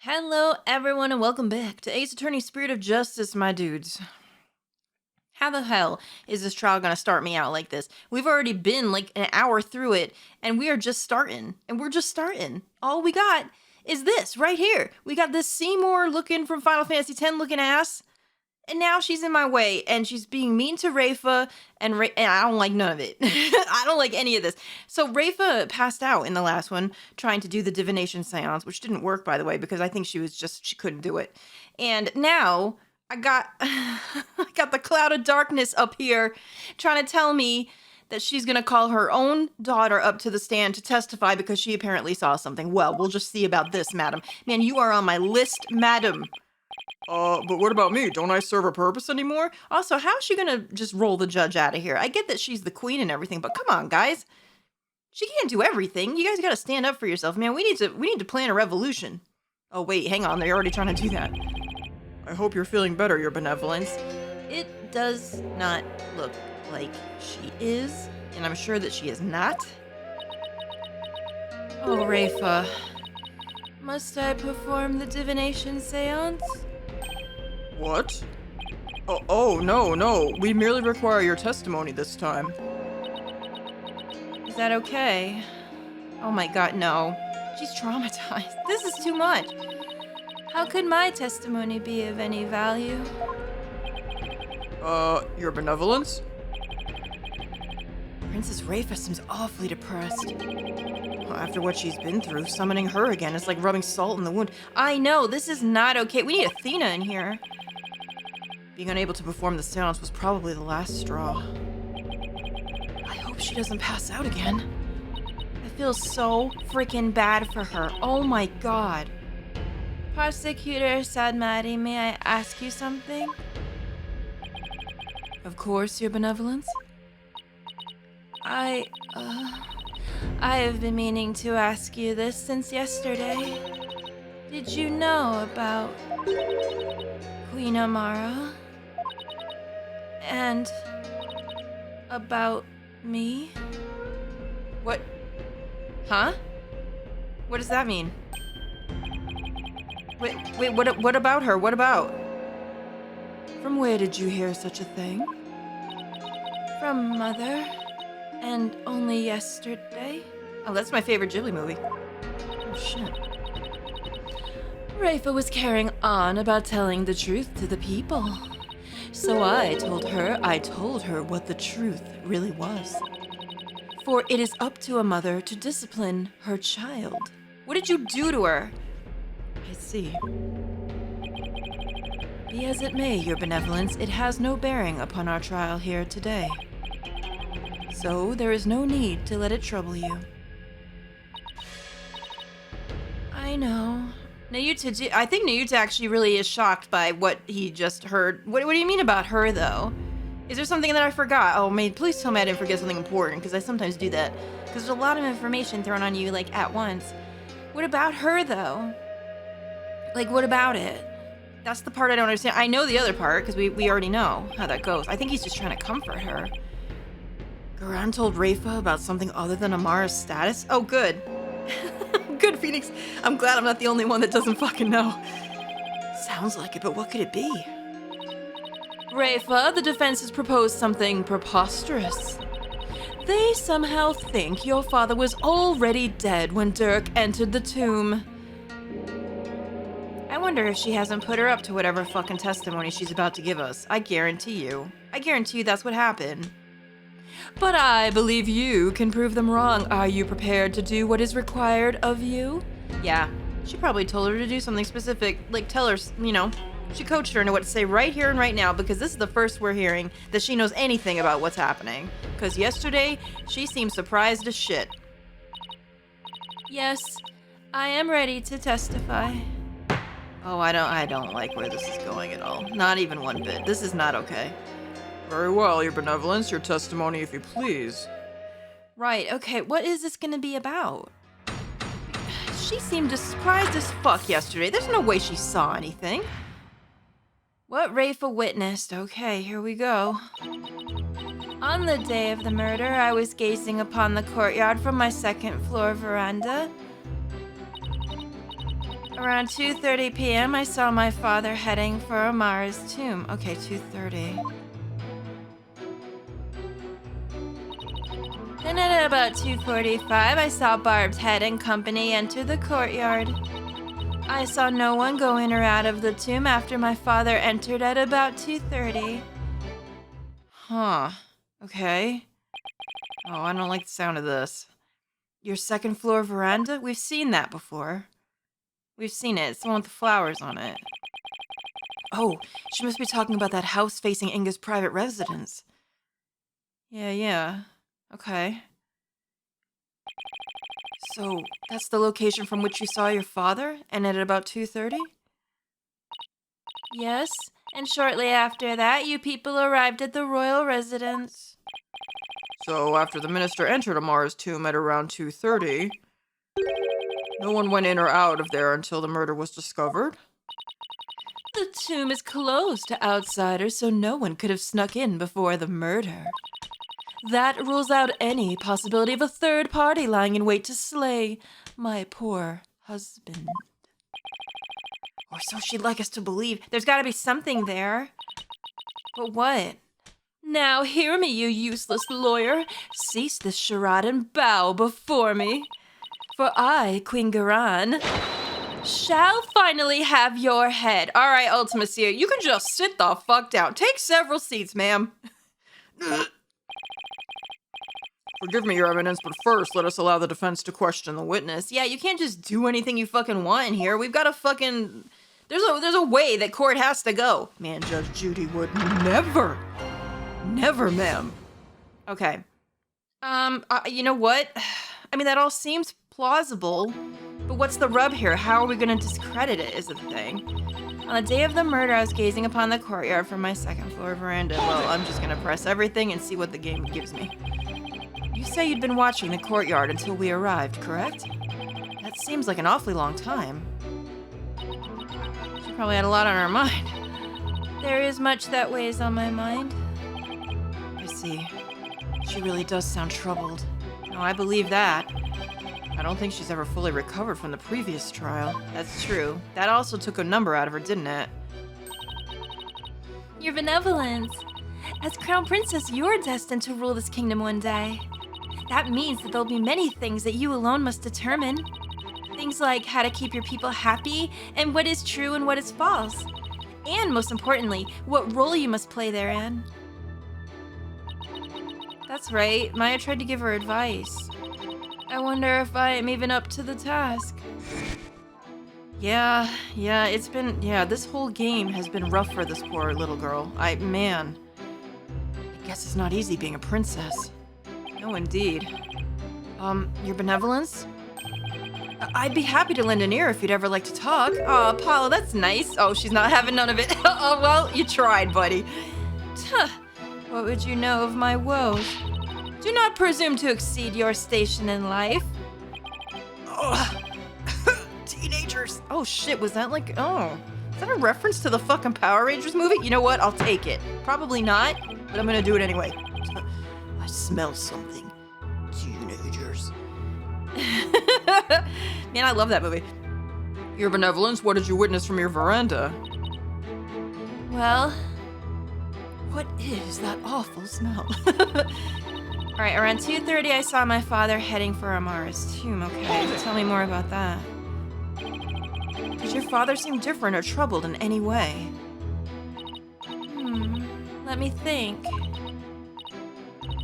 Hello, everyone, and welcome back to Ace Attorney Spirit of Justice, my dudes. How the hell is this trial gonna start me out like this? We've already been like an hour through it, and we are just starting. And we're just starting. All we got is this right here. We got this Seymour looking from Final Fantasy X looking ass. And now she's in my way, and she's being mean to Rayfa, and I don't like none of it. I don't like any of this. So Rayfa passed out in the last one, trying to do the divination seance, which didn't work, by the way, because I think she couldn't do it. And now I got, I got the cloud of darkness up here, trying to tell me that she's gonna call her own daughter up to the stand to testify because she apparently saw something. Well, we'll just see about this, madam. Man, you are on my list, madam. But what about me? Don't I serve a purpose anymore? Also, how's she gonna just roll the judge out of here? I get that she's the queen and everything, but come on, guys. She can't do everything. You guys gotta stand up for yourself, man. We need to plan a revolution. Oh wait, hang on, they're already trying to do that. I hope you're feeling better, your benevolence. It does not look like she is, and I'm sure that she is not. Oh, Rayfa. Must I perform the divination seance? What? Oh, no. We merely require your testimony this time. Is that okay? Oh my god, no. She's traumatized. This is too much. How could my testimony be of any value? Your benevolence? Princess Rayfa seems awfully depressed. After what she's been through, summoning her again is like rubbing salt in the wound. I know, this is not okay. We need Athena in here. Being unable to perform the seance was probably the last straw. I hope she doesn't pass out again. I feel so freaking bad for her. Oh my god. Prosecutor Sadmati, may I ask you something? Of course, your benevolence. I have been meaning to ask you this since yesterday. Did you know about Queen Amara? And about me? What? Huh? What does that mean? Wait, what about her? What about? From where did you hear such a thing? From Mother. And only yesterday? Oh, that's my favorite Ghibli movie. Oh, shit. Rayfa was carrying on about telling the truth to the people. So I told her what the truth really was. For it is up to a mother to discipline her child. What did you do to her? I see. Be as it may, your benevolence, it has no bearing upon our trial here today. So there is no need to let it trouble you. I know. I think Nayuta actually really is shocked by what he just heard. What do you mean about her, though? Is there something that I forgot? Oh, man, please tell me I didn't forget something important, because I sometimes do that. Because there's a lot of information thrown on you, like, at once. What about her, though? Like, what about it? That's the part I don't understand. I know the other part, because we already know how that goes. I think he's just trying to comfort her. Garan told Rayfa about something other than Amara's status? Oh, good. Good, Phoenix. I'm glad I'm not the only one that doesn't fucking know. Sounds like it, but what could it be? Rayfa, the defense has proposed something preposterous. They somehow think your father was already dead when Dirk entered the tomb. I wonder if she hasn't put her up to whatever fucking testimony she's about to give us. I guarantee you that's what happened. But I believe you can prove them wrong. Are you prepared to do what is required of you? Yeah, she probably told her to do something specific. Like, tell her, she coached her into what to say right here and right now, because this is the first we're hearing that she knows anything about what's happening. Because yesterday, she seemed surprised as shit. Yes, I am ready to testify. Oh, I don't like where this is going at all. Not even one bit. This is not okay. Very well, your benevolence, your testimony, if you please. Right, okay, what is this gonna be about? She seemed surprised as fuck yesterday. There's no way she saw anything. What Rayfa witnessed. Okay, here we go. On the day of the murder, I was gazing upon the courtyard from my second floor veranda. Around 2:30 p.m., I saw my father heading for Amara's tomb. Okay, 2:30. Then at about 2:45, I saw Barb's head and company enter the courtyard. I saw no one go in or out of the tomb after my father entered at about 2:30. Huh. Okay. Oh, I don't like the sound of this. Your second floor veranda? We've seen that before. We've seen it. It's the one with the flowers on it. Oh, she must be talking about that house facing Inga's private residence. Yeah. Okay. So, that's the location from which you saw your father? And at about 2:30? Yes, and shortly after that, you people arrived at the royal residence. So, after the minister entered Amara's tomb at around 2:30, no one went in or out of there until the murder was discovered? The tomb is closed to outsiders, so no one could have snuck in before the murder. That rules out any possibility of a third party lying in wait to slay my poor husband. Or so she'd like us to believe. There's got to be something there. But what? Now hear me, you useless lawyer. Cease this charade and bow before me. For I, Queen Garan, shall finally have your head. All right, Ultimacia, you can just sit the fuck down. Take several seats, ma'am. Forgive me, Your Eminence, but first, let us allow the defense to question the witness. Yeah, you can't just do anything you fucking want in here. We've got to fucking... There's a way that court has to go. Man, Judge Judy would never, ma'am. Okay. You know what? I mean, that all seems plausible, but what's the rub here? How are we going to discredit it is the thing. On the day of the murder, I was gazing upon the courtyard from my second floor veranda. Well, I'm just going to press everything and see what the game gives me. You say you'd been watching the courtyard until we arrived, correct? That seems like an awfully long time. She probably had a lot on her mind. There is much that weighs on my mind. I see. She really does sound troubled. No, I believe that. I don't think she's ever fully recovered from the previous trial. That's true. That also took a number out of her, didn't it? Your benevolence. As Crown Princess, you're destined to rule this kingdom one day. That means that there'll be many things that you alone must determine. Things like how to keep your people happy, and what is true and what is false. And most importantly, what role you must play therein. That's right, Maya tried to give her advice. I wonder if I am even up to the task. Yeah, this whole game has been rough for this poor little girl. I guess it's not easy being a princess. No, indeed. Your benevolence? I'd be happy to lend an ear if you'd ever like to talk. Aw, Apollo, that's nice. Oh, she's not having none of it. Oh, well, you tried, buddy. What would you know of my woes? Do not presume to exceed your station in life. Teenagers. Oh, shit, was that like, is that a reference to the fucking Power Rangers movie? You know what? I'll take it. Probably not, but I'm gonna do it anyway. I smell something. Teenagers. Man, I love that movie. Your benevolence, what did you witness from your veranda? Well, what is that awful smell? Alright, around 2:30 I saw my father heading for Amara's tomb. Okay, tell me more about that. Did your father seem different or troubled in any way? Let me think.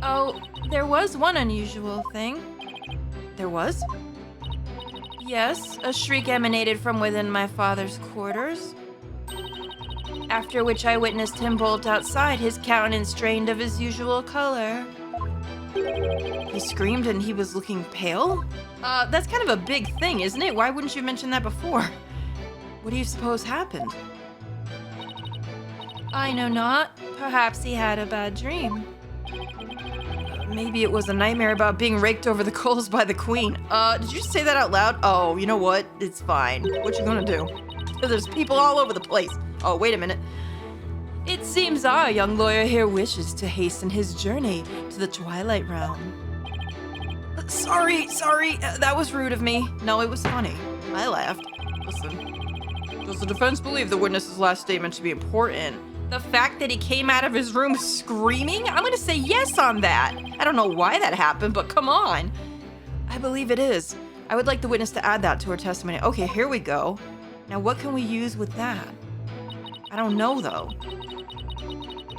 Oh, there was one unusual thing. There was? Yes, a shriek emanated from within my father's quarters. After which I witnessed him bolt outside, his countenance drained of his usual color. He screamed and he was looking pale? That's kind of a big thing, isn't it? Why wouldn't you mention that before? What do you suppose happened? I know not. Perhaps he had a bad dream. Maybe it was a nightmare about being raked over the coals by the queen. Did you say that out loud? Oh, you know what? It's fine. What you gonna do? There's people all over the place. Oh, wait a minute. It seems our young lawyer here wishes to hasten his journey to the Twilight Realm. Sorry, that was rude of me. No, it was funny. I laughed. Listen, does the defense believe the witness's last statement to be important? The fact that he came out of his room screaming? I'm gonna say yes on that. I don't know why that happened, but come on. I believe it is. I would like the witness to add that to her testimony. Okay, here we go. Now what can we use with that? I don't know though.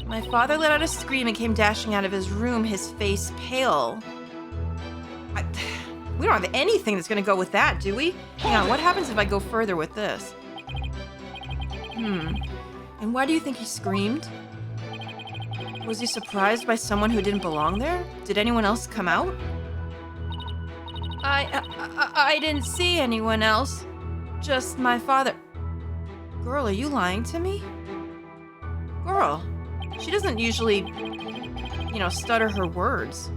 My father let out a scream and came dashing out of his room, his face pale. We don't have anything that's gonna go with that, do we? Hang on, what happens if I go further with this? And why do you think he screamed? Was he surprised by someone who didn't belong there? Did anyone else come out? I didn't see anyone else. Just my father. Girl, are you lying to me? Girl, she doesn't usually, stutter her words.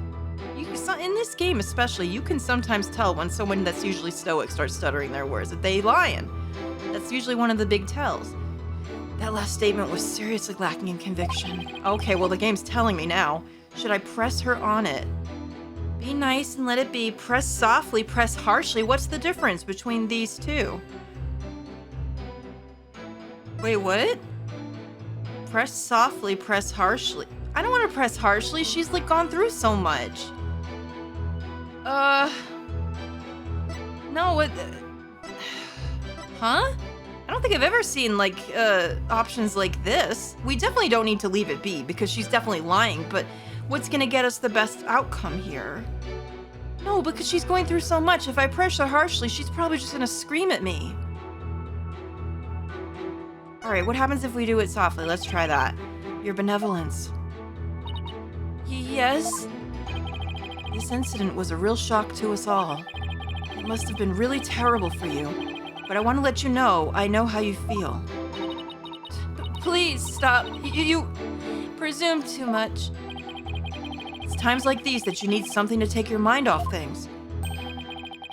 In this game especially, you can sometimes tell when someone that's usually stoic starts stuttering their words, that they lying. That's usually one of the big tells. That last statement was seriously lacking in conviction. Okay, well the game's telling me now. Should I press her on it? Be nice and let it be. Press softly, press harshly. What's the difference between these two? Wait, what? Press softly, press harshly. I don't want to press harshly. She's like gone through so much. No, huh? I don't think I've ever seen, options like this. We definitely don't need to leave it be, because she's definitely lying, but what's gonna get us the best outcome here? No, because she's going through so much. If I press her harshly, she's probably just gonna scream at me. Alright, what happens if we do it softly? Let's try that. Your benevolence. Yes? This incident was a real shock to us all. It must have been really terrible for you. But I want to let you know, I know how you feel. Please stop. You presume too much. It's times like these that you need something to take your mind off things.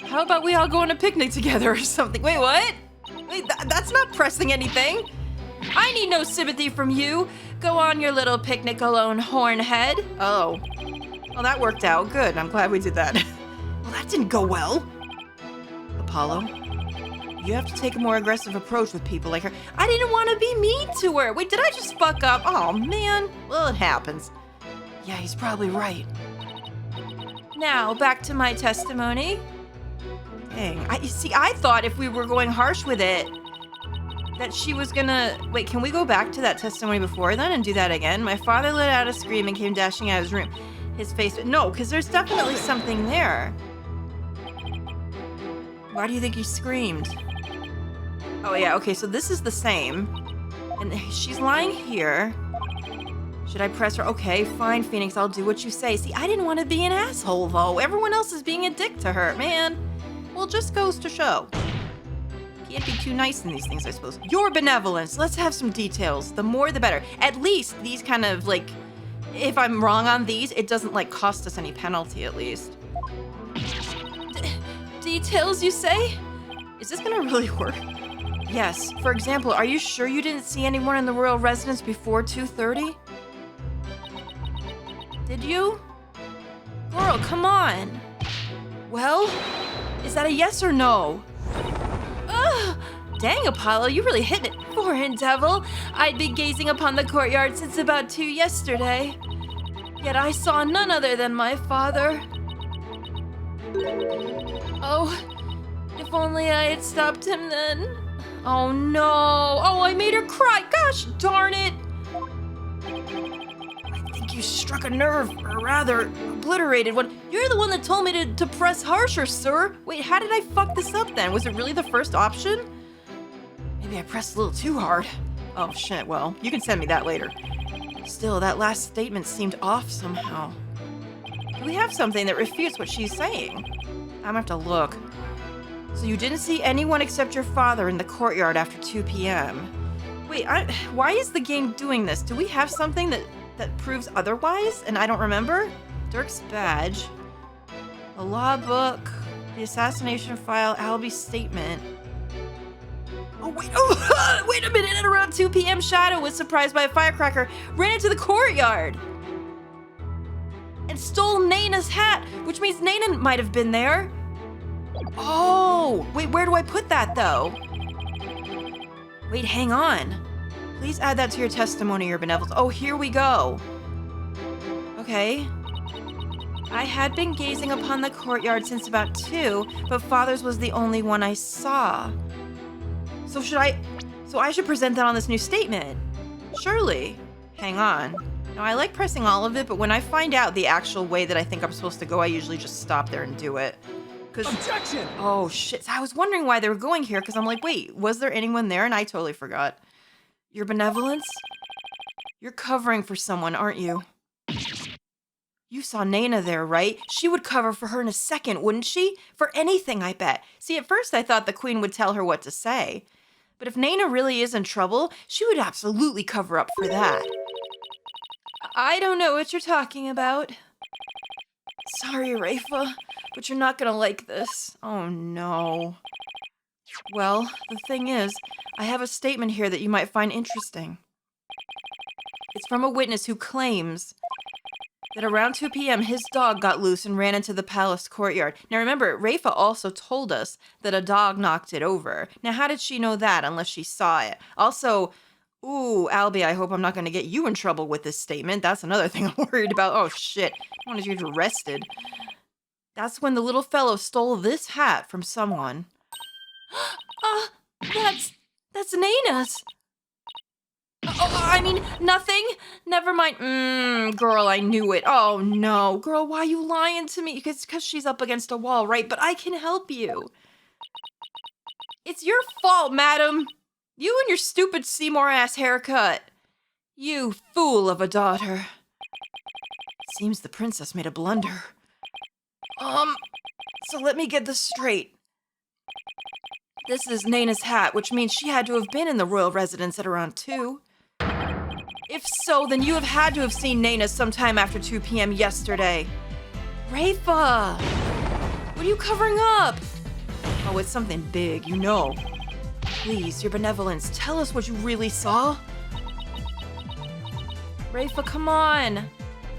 How about we all go on a picnic together or something? Wait, what? Wait, that's not pressing anything. I need no sympathy from you. Go on your little picnic alone, hornhead. Oh. Well, that worked out. Good. I'm glad we did that. Well, that didn't go well. Apollo, you have to take a more aggressive approach with people like her. I didn't want to be mean to her. Wait, did I just fuck up? Oh, man. Well, it happens. Yeah, he's probably right. Now, back to my testimony. Dang. I thought if we were going harsh with it, that she was gonna... Wait, can we go back to that testimony before then and do that again? My father let out a scream and came dashing out of his room. His face... No, because there's definitely something there. Why do you think he screamed? Oh, yeah, okay, so this is the same. And she's lying here. Should I press her? Okay, fine, Phoenix, I'll do what you say. See, I didn't want to be an asshole, though. Everyone else is being a dick to her, man. Well, just goes to show. Can't be too nice in these things, I suppose. Your benevolence. Let's have some details. The more, the better. At least these kind of, if I'm wrong on these, it doesn't, cost us any penalty, at least. Details, you say? Is this gonna really work? Yes. For example, are you sure you didn't see anyone in the royal residence before 2:30? Did you? Girl, come on. Well, is that a yes or no? Ugh! Dang, Apollo, you really hit it. Foreign devil. I'd been gazing upon the courtyard since about 2 yesterday. Yet I saw none other than my father. Oh, if only I had stopped him then. Oh no. Oh, I made her cry. Gosh darn it. I think you struck a nerve, or rather, obliterated one. You're the one that told me to press harsher, sir. Wait, how did I fuck this up then? Was it really the first option? Maybe I pressed a little too hard. Oh shit, well, you can send me that later. Still, that last statement seemed off somehow. Do we have something that refutes what she's saying? I'm gonna have to look. So you didn't see anyone except your father in the courtyard after 2 p.m. Wait, why is the game doing this? Do we have something that proves otherwise and I don't remember? Dirk's badge, the law book, the assassination file, Albie's statement. Oh, wait, wait a minute. At around 2 p.m., Shadow was surprised by a firecracker, ran into the courtyard, and stole Nayna's hat, which means Nayna might have been there. Oh, wait, where do I put that, though? Wait, hang on. Please add that to your testimony, your benevolence. Oh, here we go. Okay. I had been gazing upon the courtyard since about 2, but Father's was the only one I saw. So I should present that on this new statement. Surely. Hang on. Now, I like pressing all of it, but when I find out the actual way that I think I'm supposed to go, I usually just stop there and do it. Objection! Oh, shit. So I was wondering why they were going here, because I'm like, wait, was there anyone there? And I totally forgot. Your benevolence? You're covering for someone, aren't you? You saw Nayna there, right? She would cover for her in a second, wouldn't she? For anything, I bet. See, at first I thought the queen would tell her what to say. But if Nayna really is in trouble, she would absolutely cover up for that. I don't know what you're talking about. Sorry, Rayfa, but you're not gonna like this. Oh, no. Well, the thing is, I have a statement here that you might find interesting. It's from a witness who claims that around 2 p.m. his dog got loose and ran into the palace courtyard. Now remember, Rayfa also told us that a dog knocked it over. Now how did she know that unless she saw it? Also, ooh, Albie, I hope I'm not going to get you in trouble with this statement. That's another thing I'm worried about. Oh shit, I wanted you to get arrested. That's when the little fellow stole this hat from someone. That's Nayna's. Oh, I mean, nothing? Never mind. Girl, I knew it. Oh, no. Girl, why are you lying to me? Because she's up against a wall, right? But I can help you. It's your fault, madam. You and your stupid Seymour-ass haircut. You fool of a daughter. Seems the princess made a blunder. So let me get this straight. This is Nayna's hat, which means she had to have been in the royal residence at around 2. If so, then you have had to have seen Nayna sometime after 2 p.m. yesterday. Rayfa! What are you covering up? Oh, it's something big, you know. Please, your benevolence, tell us what you really saw. Rayfa, come on.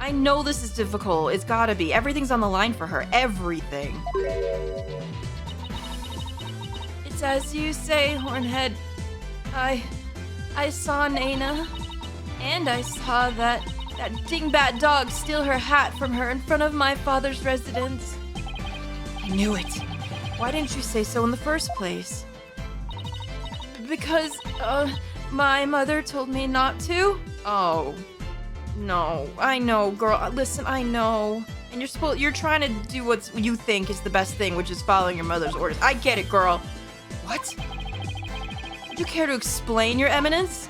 I know this is difficult. It's gotta be. Everything's on the line for her. Everything. It's as you say, Hornhead. I saw Nayna. And I saw that dingbat dog steal her hat from her in front of my father's residence. I knew it. Why didn't you say so in the first place? Because, my mother told me not to. Oh, no. I know, girl. Listen, I know. And you're trying to do what you think is the best thing, which is following your mother's orders. I get it, girl. What? Would you care to explain, Your Eminence?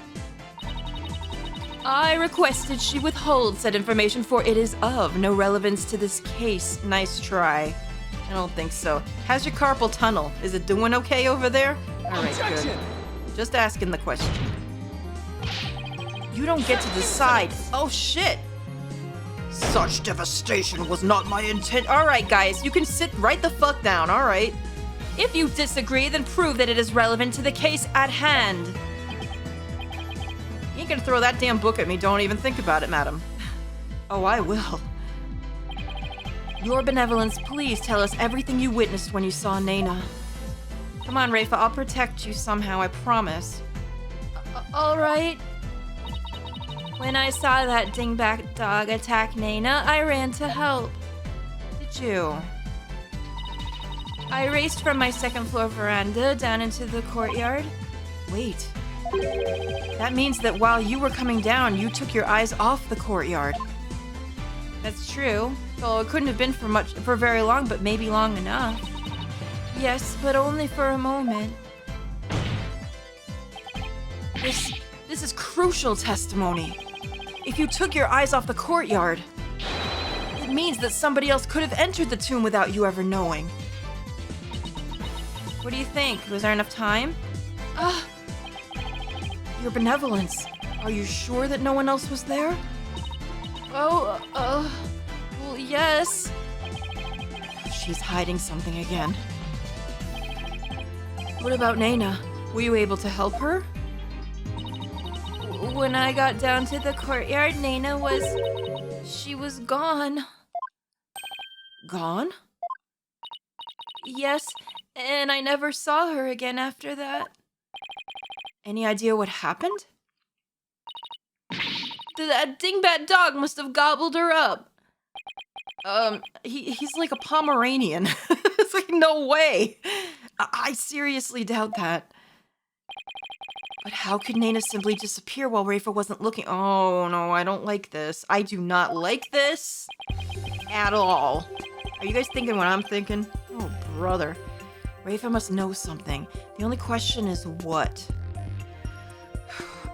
I requested she withhold said information, for it is of no relevance to this case. Nice try. I don't think so. How's your carpal tunnel? Is it doing okay over there? Alright, good. Just asking the question. You don't get to decide. Oh, shit. Such devastation was not my intent. Alright, guys, you can sit right the fuck down, alright? If you disagree, then prove that it is relevant to the case at hand. You ain't gonna throw that damn book at me. Don't even think about it, madam. Oh, I will. Your benevolence, please tell us everything you witnessed when you saw Nayna. Come on, Rayfa, I'll protect you somehow, I promise. All right. When I saw that dingbat dog attack Nayna, I ran to help. Did you? I raced from my second floor veranda down into the courtyard. Wait. That means that while you were coming down, you took your eyes off the courtyard. That's true. Well, it couldn't have been for very long, but maybe long enough. Yes, but only for a moment. This is crucial testimony. If you took your eyes off the courtyard, it means that somebody else could have entered the tomb without you ever knowing. What do you think? Was there enough time? Your benevolence. Are you sure that no one else was there? Well, yes. She's hiding something again. What about Nayna? Were you able to help her? When I got down to the courtyard, Nayna she was gone. Gone? Yes, and I never saw her again after that. Any idea what happened? That dingbat dog must have gobbled her up. He's like a Pomeranian. It's like, no way. I seriously doubt that. But how could Nayna simply disappear while Rayfa wasn't looking? Oh, no, I don't like this. I do not like this at all. Are you guys thinking what I'm thinking? Oh, brother. Rayfa must know something. The only question is what?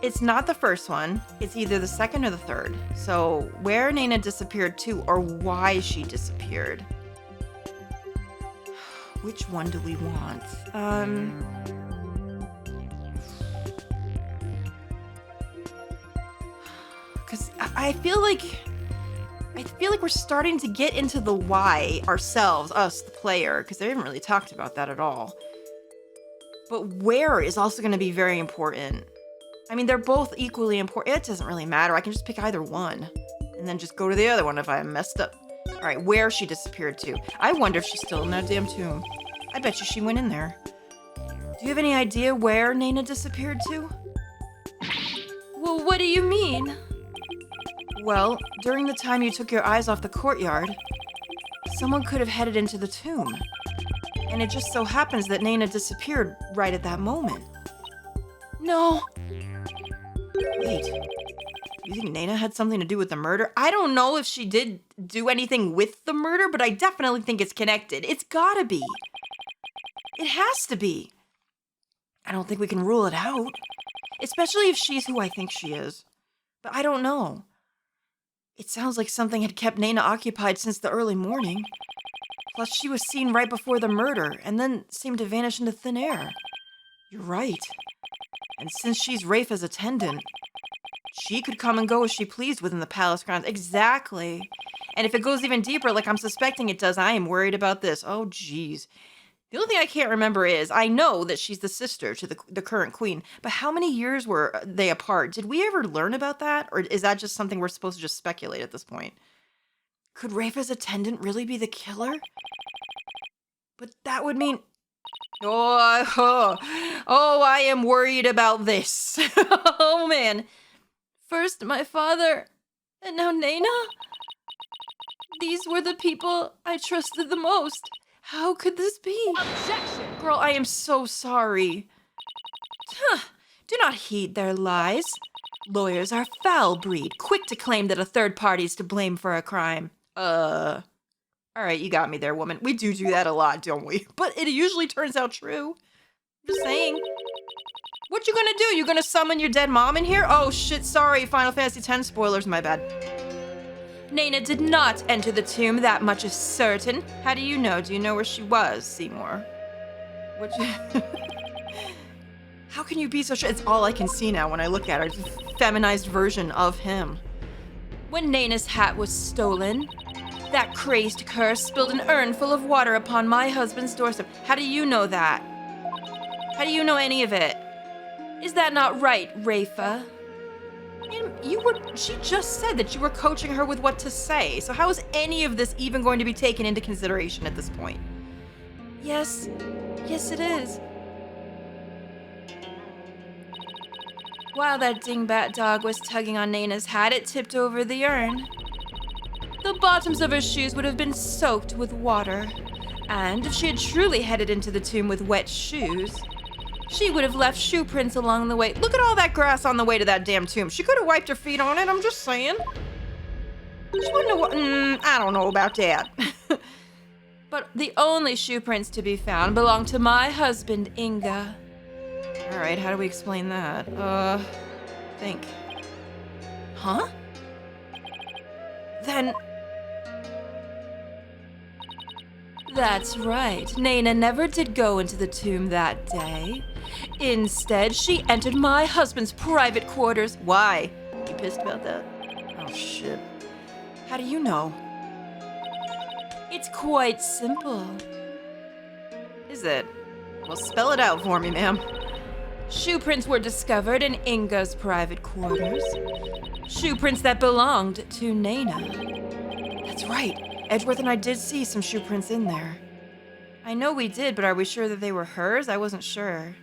It's not the first one. It's either the second or the third. So where Nayna disappeared to or why she disappeared. Which one do we want? Because I feel like we're starting to get into the why ourselves, us, the player, because they haven't really talked about that at all. But where is also going to be very important. I mean, they're both equally important. It doesn't really matter. I can just pick either one and then just go to the other one if I messed up. All right, where she disappeared to. I wonder if she's still in that damn tomb. I bet you she went in there. Do you have any idea where Nayna disappeared to? Well, what do you mean? Well, during the time you took your eyes off the courtyard, someone could have headed into the tomb. And it just so happens that Nayna disappeared right at that moment. No. Wait. You think Nayna had something to do with the murder? I don't know if she did do anything with the murder, but I definitely think it's connected. It's gotta be. It has to be. I don't think we can rule it out. Especially if she's who I think she is. But I don't know. It sounds like something had kept Nayna occupied since the early morning. Plus, she was seen right before the murder, and then seemed to vanish into thin air. You're right. And since she's Rayfa's attendant, she could come and go as she pleased within the palace grounds. Exactly. And if it goes even deeper, like I'm suspecting it does, I am worried about this. Oh, geez. The only thing I can't remember is, I know that she's the sister to the current queen, but how many years were they apart? Did we ever learn about that? Or is that just something we're supposed to just speculate at this point? Could Rayfa's attendant really be the killer? But that would mean... Oh, I am worried about this. Oh, man. First, my father, and now Nayna? These were the people I trusted the most. How could this be? Objection! Girl, I am so sorry. Do not heed their lies. Lawyers are foul breed, quick to claim that a third party is to blame for a crime. All right, you got me there, woman. We do that a lot, don't we? But it usually turns out true. Just saying. What you gonna do? You gonna summon your dead mom in here? Oh, shit, sorry. Final Fantasy X spoilers, my bad. Nayna did not enter the tomb, that much is certain. How do you know? Do you know where she was, Seymour? How can you be so sure? It's all I can see now when I look at her. It's a feminized version of him. When Nayna's hat was stolen, that crazed curse spilled an urn full of water upon my husband's doorstep. How do you know that? How do you know any of it? Is that not right, Rayfa? She just said that you were coaching her with what to say, so how is any of this even going to be taken into consideration at this point? Yes it is. While that dingbat dog was tugging on Nayna's hat, it tipped over the urn. The bottoms of her shoes would have been soaked with water, and if she had truly headed into the tomb with wet shoes, she would have left shoe prints along the way. Look at all that grass on the way to that damn tomb. She could have wiped her feet on it, I'm just saying. She wouldn't have... I don't know about that. But the only shoe prints to be found belong to my husband, Inga. Alright, how do we explain that? Think. Huh? Then... That's right. Nayna never did go into the tomb that day. Instead, she entered my husband's private quarters. Why? You pissed about that? Oh, shit. How do you know? It's quite simple. Is it? Well, spell it out for me, ma'am. Shoe prints were discovered in Inga's private quarters. Shoe prints that belonged to Nayna. That's right. Edgeworth and I did see some shoe prints in there. I know we did, but are we sure that they were hers? I wasn't sure.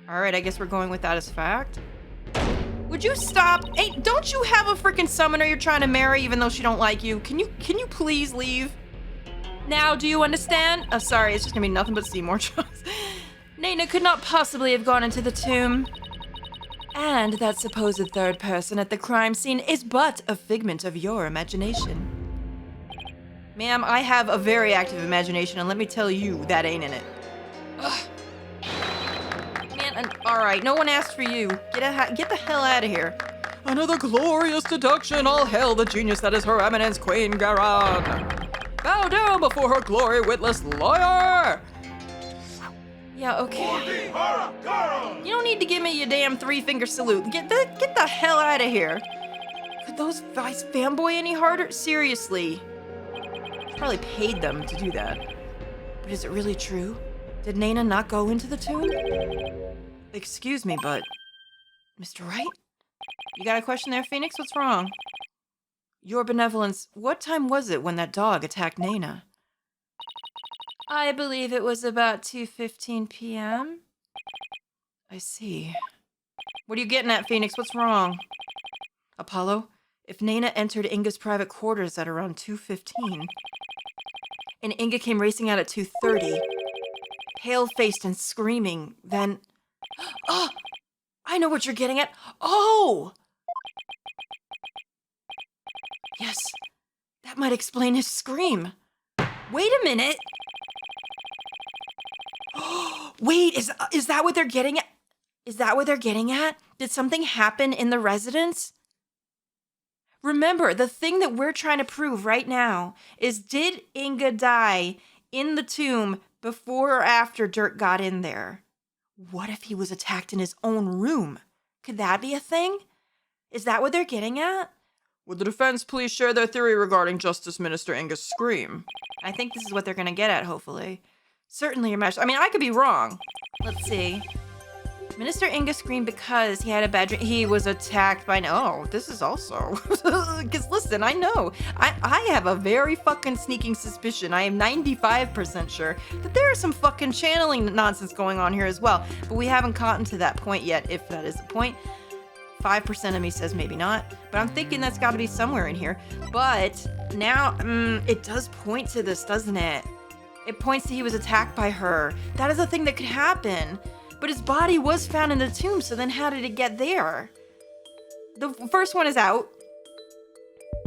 All right, I guess we're going with that as fact. Would you stop? Hey, don't you have a freaking summoner you're trying to marry even though she don't like you? Can you please leave? Now, do you understand? Oh, sorry, it's just gonna be nothing but Seymour jokes. Nayna could not possibly have gone into the tomb. And that supposed third person at the crime scene is but a figment of your imagination. Ma'am, I have a very active imagination, and let me tell you, that ain't in it. Ugh. Man, all right, no one asked for you. Get the hell out of here. Another glorious deduction. All hail the genius that is Her Eminence Queen Garan. Bow down before her glory, witless lawyer. Yeah, okay. You don't need to give me your damn 3-finger salute. Get the hell out of here. Could those guys fanboy any harder? Seriously. Probably paid them to do that. But is it really true? Did Nayna not go into the tomb? Excuse me, but... Mr. Wright? You got a question there, Phoenix? What's wrong? Your benevolence, what time was it when that dog attacked Nayna? I believe it was about 2:15 p.m. I see. What are you getting at, Phoenix? What's wrong? Apollo, if Nayna entered Inga's private quarters at around 2:15, and Inga came racing out at 2:30, pale-faced and screaming, then... Oh! I know what you're getting at. Oh! Yes, that might explain his scream. Wait a minute! Wait, is that what they're getting at? Is that what they're getting at? Did something happen in the residence? Remember, the thing that we're trying to prove right now is, did Inga die in the tomb before or after Dirk got in there? What if he was attacked in his own room? Could that be a thing? Is that what they're getting at? Would the defense please share their theory regarding Justice Minister Inga's scream? I think this is what they're going to get at, hopefully. Certainly, Your Majesty. I mean, I could be wrong. Let's see. Minister Inga screamed because he had a bad dream. He was attacked by... Oh, this is also... Because listen, I know. I have a very fucking sneaking suspicion. I am 95% sure that there is some fucking channeling nonsense going on here as well. But we haven't gotten to that point yet, if that is the point. 5% of me says maybe not. But I'm thinking that's got to be somewhere in here. But now, it does point to this, doesn't it? It points to he was attacked by her. That is a thing that could happen. But his body was found in the tomb, so then how did it get there? The first one is out.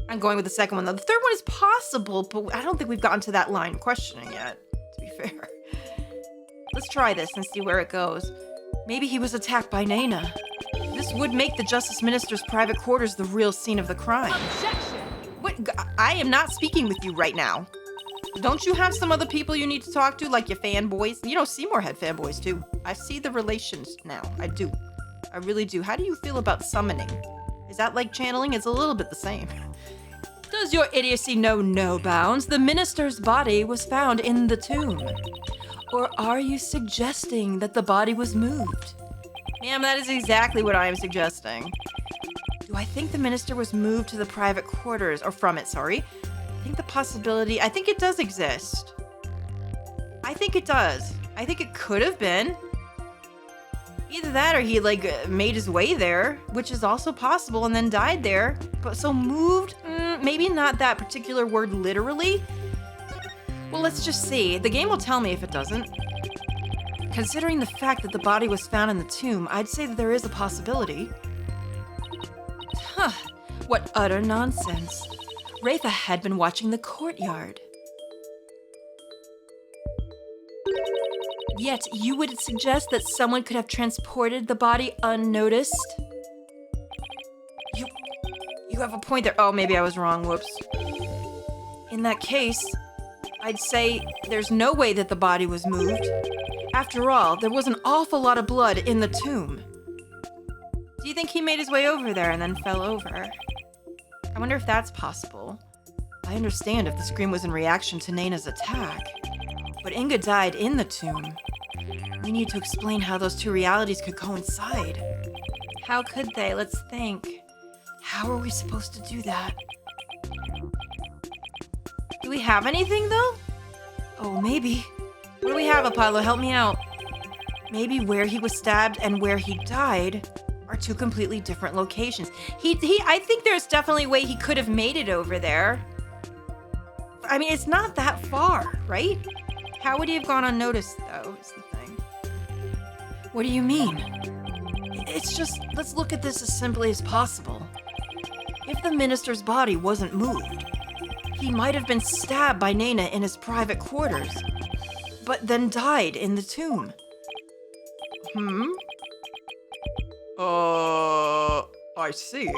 I'm going with the second one, though. The third one is possible, but I don't think we've gotten to that line of questioning yet, to be fair. Let's try this and see where it goes. Maybe he was attacked by Nayna. This would make the Justice Minister's private quarters the real scene of the crime. Objection! What? I am not speaking with you right now. Don't you have some other people you need to talk to, like your fanboys? You know, Seymour had fanboys, too. I see the relations now. I do. I really do. How do you feel about summoning? Is that like channeling? It's a little bit the same. Does your idiocy know no bounds? The minister's body was found in the tomb. Or are you suggesting that the body was moved? Ma'am, that is exactly what I am suggesting. Do I think the minister was moved to the private quarters, or from it, sorry? I think the possibility, I think it does exist. I think it does. I think it could have been. Either that or he made his way there, which is also possible, and then died there. But so moved, maybe not that particular word literally. Well, let's just see. The game will tell me if it doesn't. Considering the fact that the body was found in the tomb, I'd say that there is a possibility. Huh, what utter nonsense. Rayfa had been watching the courtyard. Yet you would suggest that someone could have transported the body unnoticed? You have a point there. Oh, maybe I was wrong. Whoops. In that case, I'd say there's no way that the body was moved. After all, there was an awful lot of blood in the tomb. Do you think he made his way over there and then fell over? I wonder if that's possible. I understand if the scream was in reaction to Nayna's attack. But Inga died in the tomb. We need to explain how those two realities could coincide. How could they? Let's think. How are we supposed to do that? Do we have anything, though? Oh, maybe. What do we have, Apollo? Help me out. Maybe where he was stabbed and where he died are two completely different locations. I think there's definitely a way he could have made it over there. I mean, it's not that far, right? How would he have gone unnoticed, though, is the thing. What do you mean? It's just, let's look at this as simply as possible. If the minister's body wasn't moved, he might have been stabbed by Nayna in his private quarters, but then died in the tomb. I see.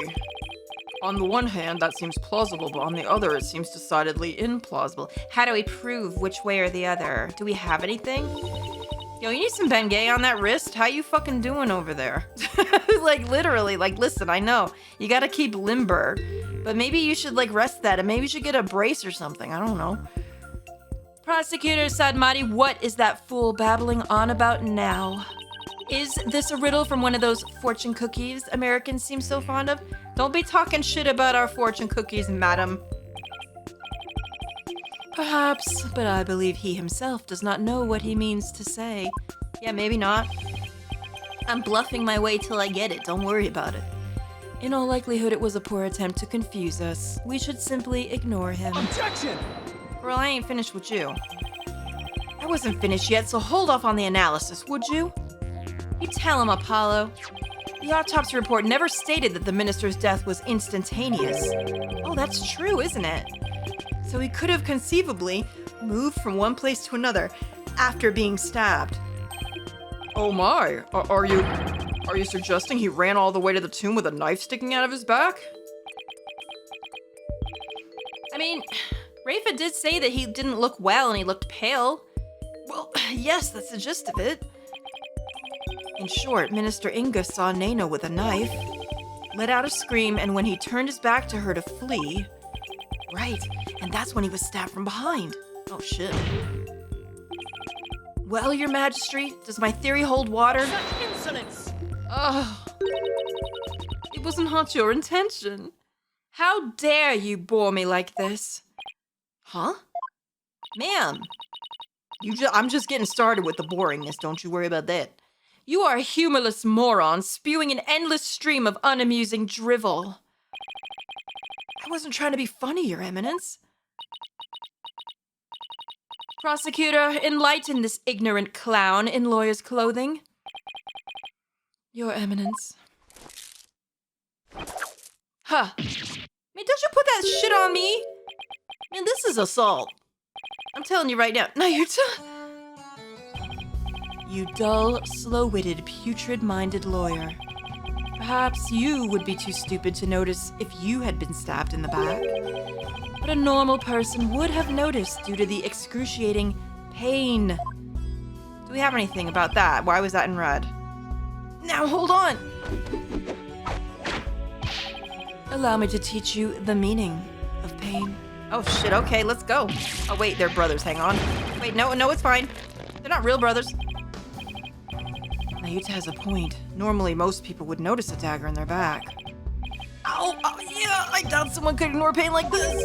On the one hand, that seems plausible, but on the other, it seems decidedly implausible. How do we prove which way or the other? Do we have anything? Yo, you need some Bengay on that wrist? How you fucking doing over there? Like, literally, like, listen, I know. You gotta keep limber. But maybe you should, like, rest that, and maybe you should get a brace or something. I don't know. Prosecutor Sadmati, what is that fool babbling on about now? Is this a riddle from one of those fortune cookies Americans seem so fond of? Don't be talking shit about our fortune cookies, madam. Perhaps, but I believe he himself does not know what he means to say. Yeah, maybe not. I'm bluffing my way till I get it, don't worry about it. In all likelihood, it was a poor attempt to confuse us. We should simply ignore him. Objection! Well, I ain't finished with you. I wasn't finished yet, so hold off on the analysis, would you? You tell him, Apollo. The autopsy report never stated that the minister's death was instantaneous. Oh, that's true, isn't it? So he could have conceivably moved from one place to another after being stabbed. Oh my, are you suggesting he ran all the way to the tomb with a knife sticking out of his back? I mean, Rayfa did say that he didn't look well and he looked pale. Well, yes, that's the gist of it. In short, Minister Inga saw Nayna with a knife, let out a scream, and when he turned his back to her to flee... Right, and that's when he was stabbed from behind. Oh, shit. Well, Your Majesty, does my theory hold water? Such insolence! Oh, it was not your intention. How dare you bore me like this? Huh? Ma'am, I'm just getting started with the boringness, don't you worry about that. You are a humorless moron spewing an endless stream of unamusing drivel. I wasn't trying to be funny, Your Eminence. Prosecutor, enlighten this ignorant clown in lawyer's clothing. Your Eminence. Huh. Man, don't you put that shit on me? Man, this is assault. I'm telling you right now. No, you're You dull, slow-witted, putrid-minded lawyer. Perhaps you would be too stupid to notice if you had been stabbed in the back. But a normal person would have noticed due to the excruciating pain. Do we have anything about that? Why was that in red? Now, hold on! Allow me to teach you the meaning of pain. Oh shit, okay, let's go. Oh wait, they're brothers, hang on. Wait, no, it's fine. They're not real brothers. Nayuta has a point. Normally, most people would notice a dagger in their back. Ow! Oh, yeah, I doubt someone could ignore pain like this.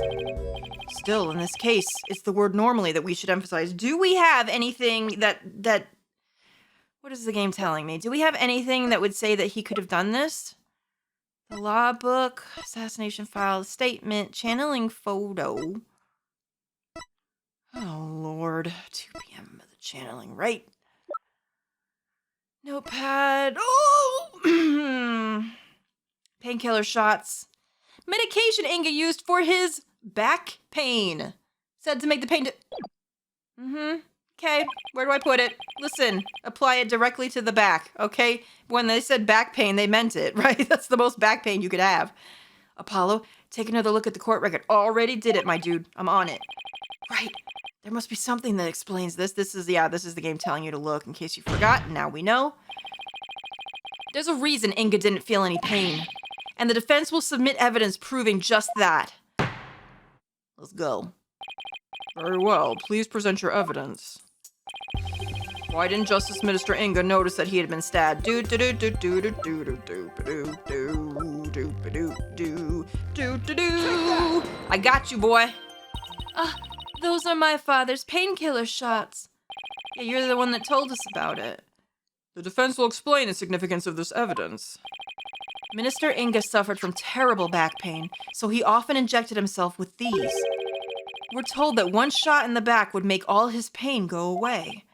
Still, in this case, it's the word normally that we should emphasize. Do we have anything that... What is the game telling me? Do we have anything that would say that he could have done this? The law book, assassination file, statement, channeling photo. Oh, Lord. 2 p.m. The channeling, right? Notepad. Oh! Painkiller shots. Medication Inga used for his back pain. Said to make the pain Okay, where do I put it? Listen, apply it directly to the back, okay? When they said back pain, they meant it, right? That's the most back pain you could have. Apollo, take another look at the court record. Already did it, my dude. I'm on it. Right. There must be something that explains this. This is the game telling you to look in case you forgot. Now we know. There's a reason Inga didn't feel any pain. And the defense will submit evidence proving just that. Let's go. Very well. Please present your evidence. Why didn't Justice Minister Inga notice that he had been stabbed? I got you, boy. Those are my father's painkiller shots. Yeah, you're the one that told us about it. The defense will explain the significance of this evidence. Minister Inga suffered from terrible back pain, so he often injected himself with these. We're told that one shot in the back would make all his pain go away.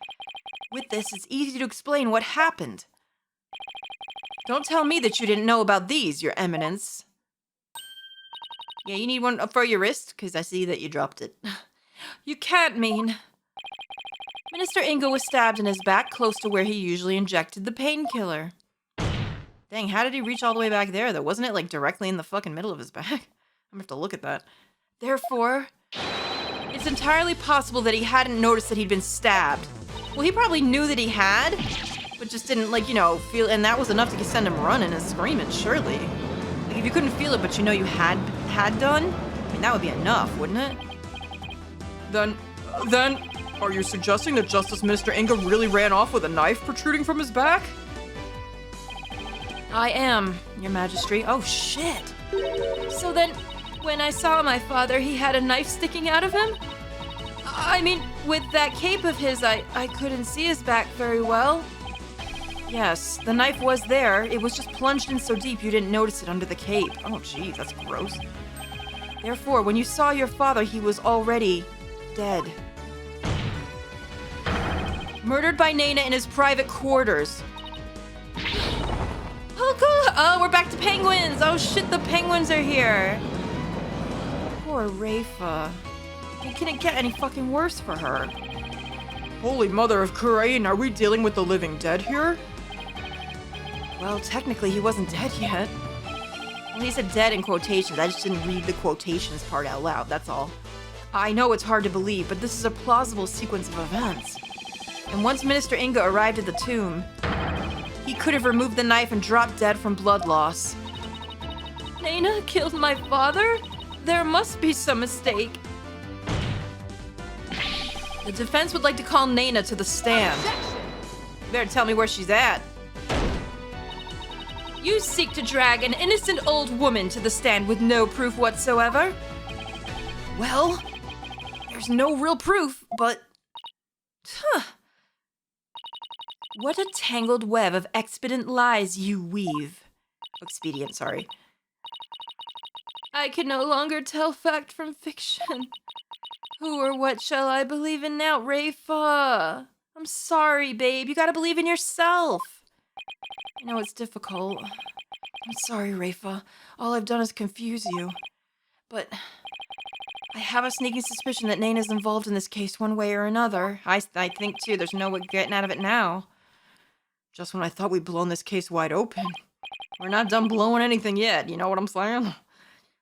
With this, it's easy to explain what happened. Don't tell me that you didn't know about these, Your Eminence. Yeah, you need one for your wrist? Because I see that you dropped it. You can't mean. Minister Inga was stabbed in his back close to where he usually injected the painkiller. Dang, how did he reach all the way back there, though? Wasn't it, like, directly in the fucking middle of his back? I'm gonna have to look at that. Therefore, it's entirely possible that he hadn't noticed that he'd been stabbed. Well, he probably knew that he had, but just didn't, like, feel, and that was enough to send him running and screaming, surely. Like, if you couldn't feel it, but you had done, I mean, that would be enough, wouldn't it? Then, are you suggesting that Justice Minister Inga really ran off with a knife protruding from his back? I am, Your Majesty. Oh, shit. So then, when I saw my father, he had a knife sticking out of him? I mean, with that cape of his, I couldn't see his back very well. Yes, the knife was there. It was just plunged in so deep you didn't notice it under the cape. Oh, geez, that's gross. Therefore, when you saw your father, he was already dead. Murdered by Nayna in his private quarters. Oh, cool. Oh, we're back to penguins. Oh, shit, the penguins are here. Poor Rayfa. It couldn't get any fucking worse for her. Holy Mother of Kurain, are we dealing with the living dead here? Well, technically, he wasn't dead yet. Well, he said dead in quotations. I just didn't read the quotations part out loud, that's all. I know it's hard to believe, but this is a plausible sequence of events. And once Minister Inga arrived at the tomb, he could have removed the knife and dropped dead from blood loss. Nayna killed my father? There must be some mistake. The defense would like to call Nayna to the stand. You better tell me where she's at. You seek to drag an innocent old woman to the stand with no proof whatsoever? Well, there's no real proof, but... What a tangled web of expedient lies you weave. Expedient, sorry. I can no longer tell fact from fiction. Who or what shall I believe in now, Rayfa? I'm sorry, babe. You gotta believe in yourself. I know it's difficult. I'm sorry, Rayfa. All I've done is confuse you. But I have a sneaking suspicion that Nayna's involved in this case one way or another. I think, too, there's no way getting out of it now. Just when I thought we'd blown this case wide open. We're not done blowing anything yet, you know what I'm saying?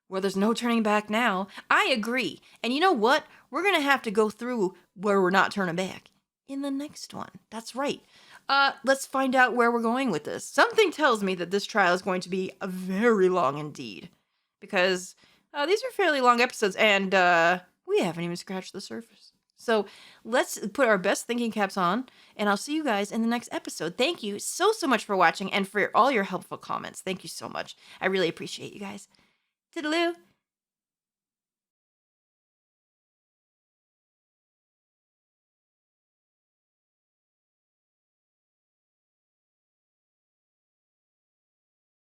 Well, there's no turning back now. I agree. And you know what? We're going to have to go through where we're not turning back in the next one. That's right. Let's find out where we're going with this. Something tells me that this trial is going to be very long indeed. Because these are fairly long episodes and we haven't even scratched the surface. So let's put our best thinking caps on, and I'll see you guys in the next episode. Thank you so much for watching and for all your helpful comments. Thank you so much. I really appreciate you guys. Toodaloo.